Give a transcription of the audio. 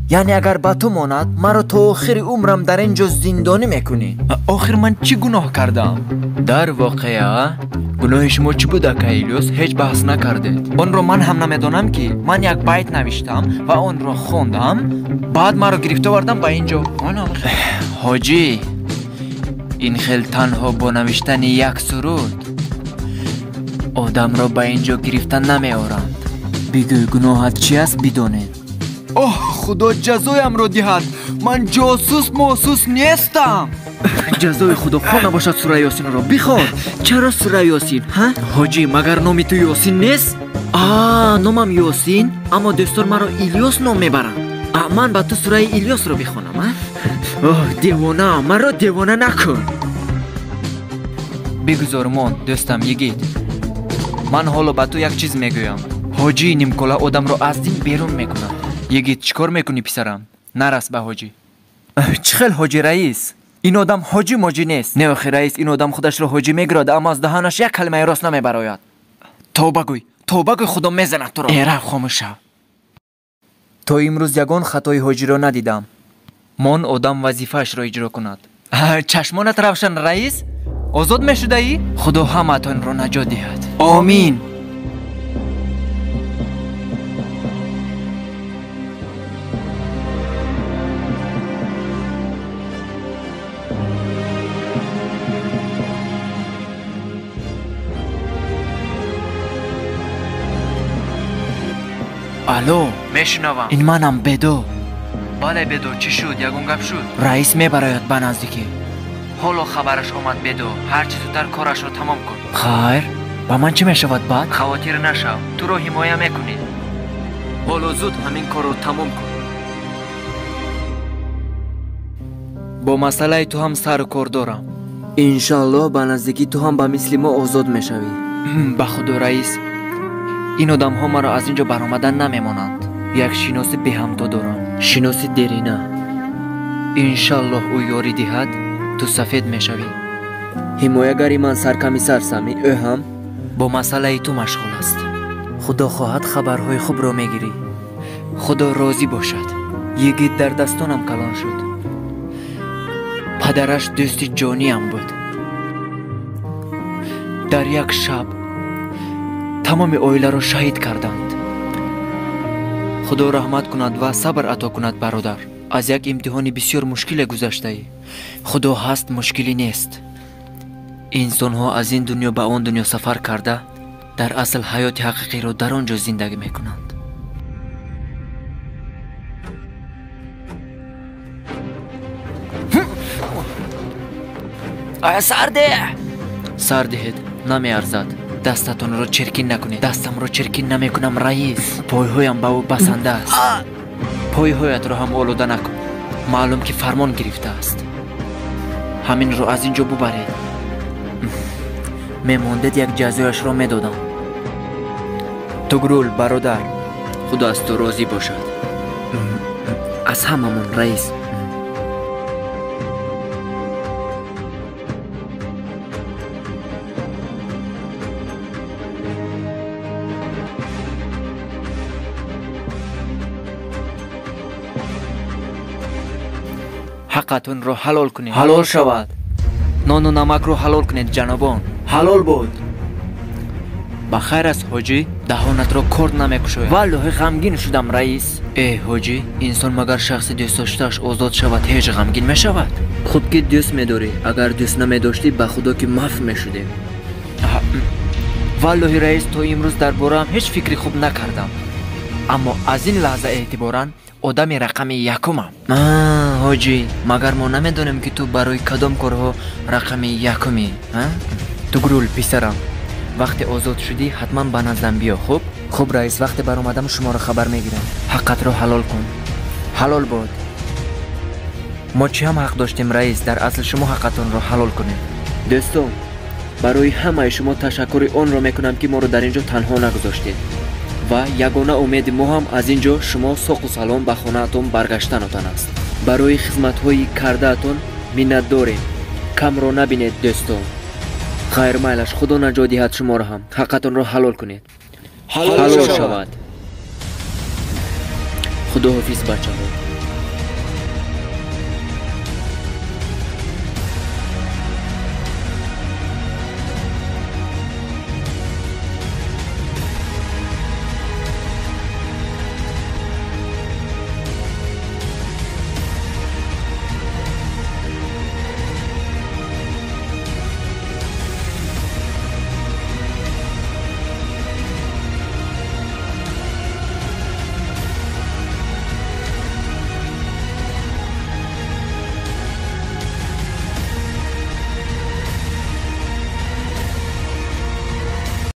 یعنی اگر با تو ماند مرا تا آخر عمرم در اینجا زندانی میکنی. آخر من چی گناه کردم؟ در واقع گناه شما چی بوده که الیاس هیچ بحث نکرده؟ اون رو من هم نمیدونم که من یک بیت نوشتم و اون رو خوندم، بعد مرا گرفته آوردم با اینجا. حاجی این خیلی تنها با نوشتن یک سرود آدم را به اینجا گرفتن نمیارند. بگو گناهت چی است بدانید. اوه خدا جزایم رو دهد، من جاسوس محسوس نیستم. جزای خدا خود نباشد سوره یاسین رو بخوان. چرا سوره یاسین؟ حاجی مگر نامی تو یاسین نیست؟ نامم یاسین اما دوستان مرا الیاس نام میبرن. من با تو سوره الیاس رو بخونم. دیوانه، مرا دیوانه نکن. بگذار من دوستم یگید، من حالا با تو یک چیز میگویم. حاجی نیمکولا آدم رو از دین بیرون میکنه. یگید چیکار میکنی پسرم؟ نرس به حاجی. چه خیلی حاجی رئیس؟ این آدم حاجی ماجی نیست. نه آخه رئیس، این آدم خودش رو حاجی میگراد اما از دهانش یک کلمه راست نمیبراید. توبه گوی خدا میزند تو را. ایره خاموش شو. تا امروز یگان خطای حاجی را ندیدم. من آدم وظیفه‌اش را اجرا کند. چشمانت روشن رئیس؟ آزاد میشده ای؟ خدا همتان را نجات دهد. آمین. الو میشنوم. این منم بدو. بله بدو، چی شد؟ یگون گپ شد؟ رئیس میبراید به نزدیکی. حالا خبرش آمد بدو، هر چی زودتر کارش رو تمام کن. خیر با من چی میشود بعد؟ خواطر نشو، تو رو حمایه میکنید. حالا زود همین کار رو تمام کن. با مسئله تو هم سر و کار دارم. انشالله به نزدیکی تو هم به مثل ما آزاد میشوی. به خدا رئیس، این آدم ها مرا از اینجا برآمدن نمیمانند. یک شناسی به هم تو دارم، شناسی دیرینه. انشالله او یاری دهد تو سفید میشوی. حمایه‌گری من سرکمیسر سمی، او هم با مسئله تو مشغول است. خدا خواهد خبرهای خوب را میگیری. خدا راضی باشد. یگید در دستانم کلان شد. پدرش دوست جانی هم بود. در یک شب تمام عائله را شهید کردند. خدا رحمت کند و صبر عطا کند برادر. از یک امتحانی بسیار مشکل گذشته ای. خدا هست مشکلی نیست. انسان ها از این دنیا به آن دنیا سفر کرده در اصل حیات حقیقی را در آنجا زندگی میکنند. آیا سر دهید، نمی ارزد. دستتون رو چرکین نکنید. دستم رو چرکین نمی کنم رئیس. پایهایم به او بسنده است. پایهایت رو هم آلوده نکن. معلوم که فرمان گرفته است. همین رو از اینجا ببرید. میماندید یک جزایش رو میدادم. توگرول برادر، خدا از تو راضی باشد. از هممون رئیس. حقتون رو حلال کنید. حلال شود. نان و نمک رو حلال کنید جنابان. حلال بود. بخیر است حاجی، دهانت رو کرد نمیکشوید. والله غمگین شدم رئیس. حاجی، انسان مگر شخص دوست داشتهش آزاد شود هیچ غمگین میشود؟ خود که دوست میداری، اگر دوست نمیداشتی به خدا که محو میشدیم. والله رئیس، تو امروز در بارم هیچ فکری خوب نکردم، اما از این لحظه اعتبارا آدم رقم یکمم. حاجی مگر ما نمیدونیم که تو برای کدام کارها رقم یکمی؟ تو گرول پسرم، وقتی آزاد شدی حتما به نزدم بیا. خب رئیس، وقتی بر اومدم شما رو خبر میگیرم. حقت رو حلال کن. حلال بود. ما چی هم حق داشتیم رئیس؟ در اصل شما حقتون رو حلال کنید. دوستان، برای همه شما تشکر آن را میکنم که ما رو در اینجا تنها نگذاشتید و یگانه امید ما هم از اینجا شما ساق و سلام به خانه‌تون برگشتنتان است. برای خدمت‌های کرده‌تان منت داریم. کم را نبینید دوستان. خیر مایلش، خدا نجات دهد شما را هم. حقتون را حلال کنید. حلال شود. خداحافظ بچه‌ها.